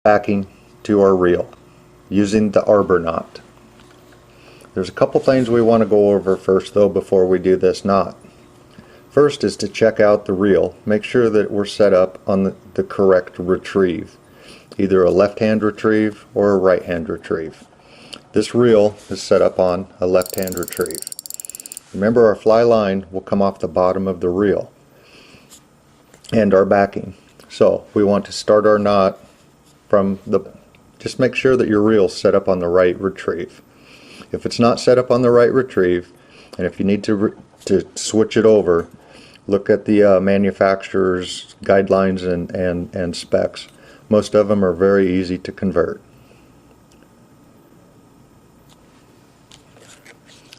backing to our reel using the Arbor Knot. There's a couple things we want to go over first though before we do this knot. First is to check out the reel. Make sure that we're set up on the correct retrieve, either a left-hand retrieve or a right-hand retrieve. This reel is set up on a left-hand retrieve. Remember, our fly line will come off the bottom of the reel and our backing. So we want to start our knot from just make sure that your reel's set up on the right retrieve. If it's not set up on the right retrieve, and if you need to switch it over, look at the manufacturer's guidelines and specs. Most of them are very easy to convert.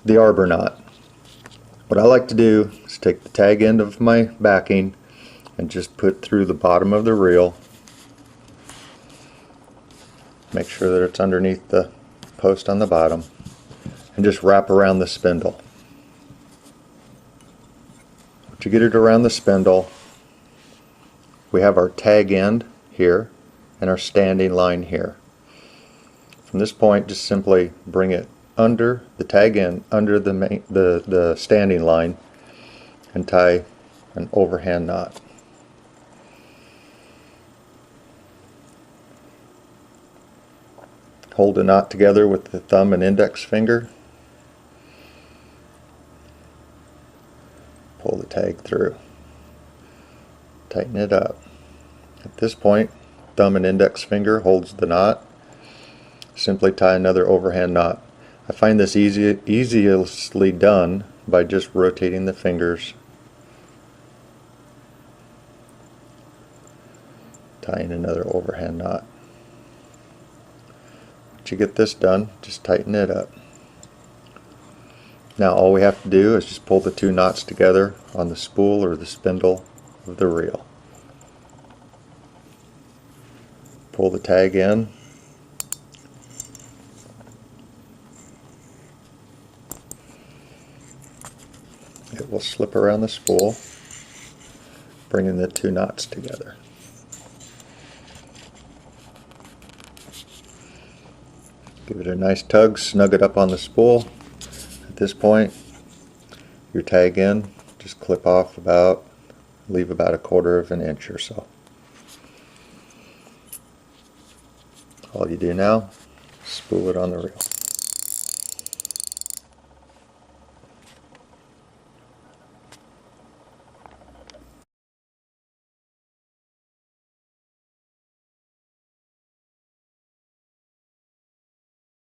The Arbor Knot. What I like to do is take the tag end of my backing and just put through the bottom of the reel. Make sure that it's underneath the post on the bottom, and just wrap around the spindle. Once you get it around the spindle, we have our tag end here and our standing line here. From this point, just simply bring it under the tag end, under the standing line, and tie an overhand knot. Hold the knot together with the thumb and index finger. Pull the tag through. Tighten it up. At this point, thumb and index finger holds the knot. Simply tie another overhand knot. I find this easily done by just rotating the fingers, tying another overhand knot. Once you get this done, just tighten it up. Now all we have to do is just pull the two knots together on the spool or the spindle of the reel. Pull the tag in. It will slip around the spool, bringing the two knots together. Give it a nice tug, snug it up on the spool. At this point, your tag end, just clip off leave about 1/4 of an inch or so. All you do now, spool it on the reel.